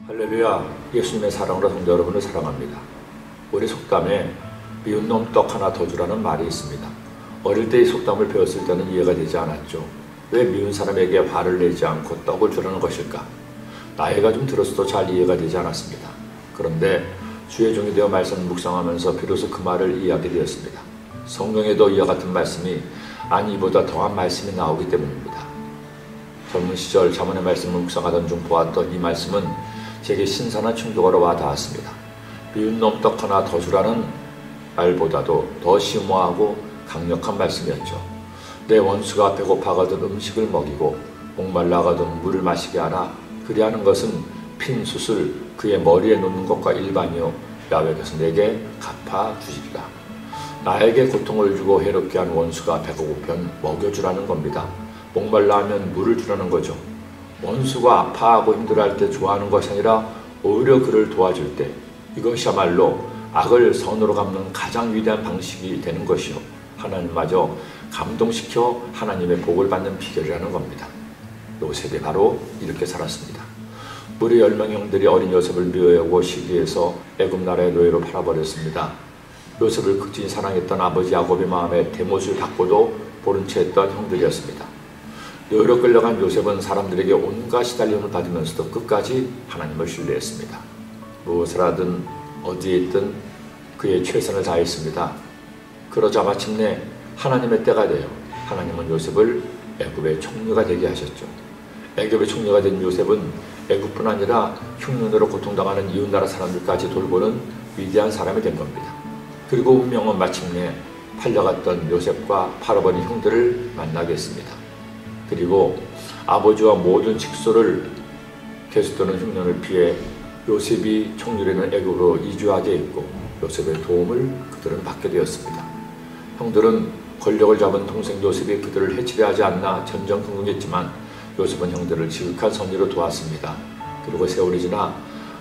할렐루야, 예수님의 사랑으로 성도 여러분을 사랑합니다. 우리 속담에 미운 놈 떡 하나 더 주라는 말이 있습니다. 어릴 때 이 속담을 배웠을 때는 이해가 되지 않았죠. 왜 미운 사람에게 화를 내지 않고 떡을 주라는 것일까? 나이가 좀 들었어도 잘 이해가 되지 않았습니다. 그런데 주의 종이 되어 말씀을 묵상하면서 비로소 그 말을 이해하게 되었습니다. 성경에도 이와 같은 말씀이 아니 이보다 더한 말씀이 나오기 때문입니다. 젊은 시절 잠언의 말씀을 묵상하던 중 보았던 이 말씀은 제게 신선한 충격으로 와 닿았습니다. 미운 놈 떡 하나 더 주라는 말보다도 더 심오하고 강력한 말씀이었죠. 내 원수가 배고파거든 음식을 먹이고 목말라거든 물을 마시게 하라. 그리하는 것은 핀 숯을 그의 머리에 놓는 것과 일반이요 야외에서 내게 갚아 주시리라. 나에게 고통을 주고 해롭게 한 원수가 배가 고프면 먹여주라는 겁니다. 목말라 하면 물을 주라는 거죠. 원수가 아파하고 힘들어할 때 좋아하는 것이 아니라 오히려 그를 도와줄 때, 이것이야말로 악을 선으로 갚는 가장 위대한 방식이 되는 것이요 하나님마저 감동시켜 하나님의 복을 받는 비결이라는 겁니다. 요셉이 바로 이렇게 살았습니다. 무리 10명의 형들이 어린 요셉을 미워하고 시기해서 애굽 나라의 노예로 팔아버렸습니다. 요셉을 극진히 사랑했던 아버지 야곱의 마음에 대못을 받고도 보른 채 했던 형들이었습니다. 노예로 끌려간 요셉은 사람들에게 온갖 시달림을 받으면서도 끝까지 하나님을 신뢰했습니다. 무엇을 하든 어디에 있든 그의 최선을 다했습니다. 그러자 마침내 하나님의 때가 되어 하나님은 요셉을 애굽의 총리가 되게 하셨죠. 애굽의 총리가 된 요셉은 애굽뿐 아니라 흉년으로 고통당하는 이웃나라 사람들까지 돌보는 위대한 사람이 된 겁니다. 그리고 운명은 마침내 팔려갔던 요셉과 팔아버린 형들을 만나게 했습니다. 그리고 아버지와 모든 직소를 계속되는 흉년을 피해 요셉이 총리되는 애굽으로 이주하게 했고 요셉의 도움을 그들은 받게 되었습니다. 형들은 권력을 잡은 동생 요셉이 그들을 해치려 하지 않나 전전긍긍했지만 요셉은 형들을 지극한 선의로 도왔습니다. 그리고 세월이 지나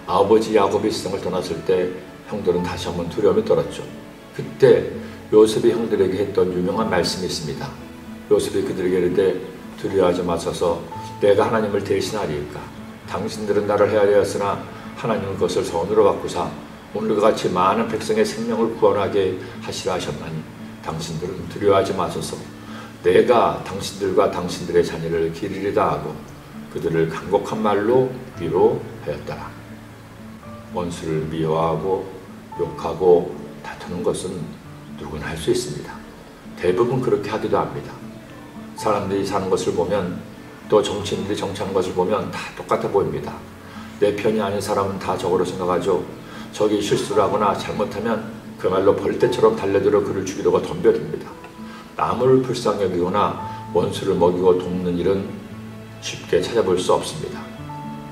아버지 야곱이 세상을 떠났을 때 형들은 다시 한번 두려움이 떨었죠. 그때 요셉이 형들에게 했던 유명한 말씀이 있습니다. 요셉이 그들에게 이르되 두려워하지 마소서 내가 하나님을 대신하리이까. 당신들은 나를 헤아리었으나 하나님은 그것을 선으로 바꾸사 오늘과 같이 많은 백성의 생명을 구원하게 하시라 하셨나니 당신들은 두려워하지 마소서 내가 당신들과 당신들의 자녀를 기리리다 하고 그들을 간곡한 말로 위로하였더라. 원수를 미워하고 욕하고 다투는 것은 누구나 할 수 있습니다. 대부분 그렇게 하기도 합니다. 사람들이 사는 것을 보면 또 정치인들이 정치하는 것을 보면 다 똑같아 보입니다. 내 편이 아닌 사람은 다 저거로 생각하죠. 적이 실수를 하거나 잘못하면 그야말로 벌떼처럼 달려들어 그를 죽이려고 덤벼듭니다. 남을 불쌍히 여기거나 원수를 먹이고 돕는 일은 쉽게 찾아볼 수 없습니다.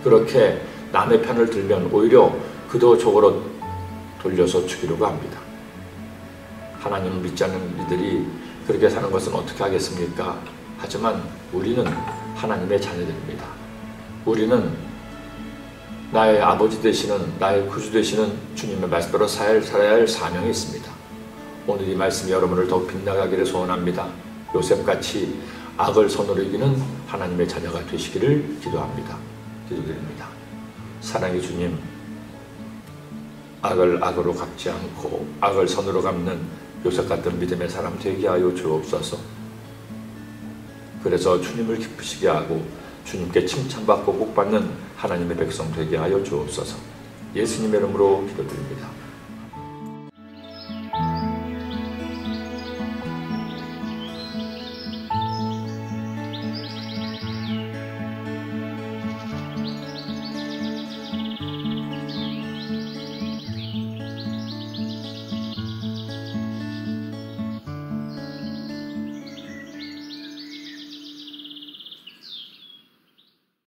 그렇게 남의 편을 들면 오히려 그도 저거로 돌려서 죽이려고 합니다. 하나님을 믿지 않는 이들이 그렇게 사는 것은 어떻게 하겠습니까? 하지만 우리는 하나님의 자녀들입니다. 우리는 나의 아버지 되시는 나의 구주 되시는 주님의 말씀대로 살아야 할 사명이 있습니다. 오늘 이 말씀이 여러분을 더욱 빛나가기를 소원합니다. 요셉같이 악을 선으로 이기는 하나님의 자녀가 되시기를 기도합니다. 기도드립니다. 사랑의 주님, 악을 악으로 갚지 않고 악을 선으로 갚는 요셉 같은 믿음의 사람 되게 하여 주옵소서. 그래서 주님을 기쁘시게 하고 주님께 칭찬받고 복받는 하나님의 백성 되게 하여 주옵소서. 예수님의 이름으로 기도드립니다.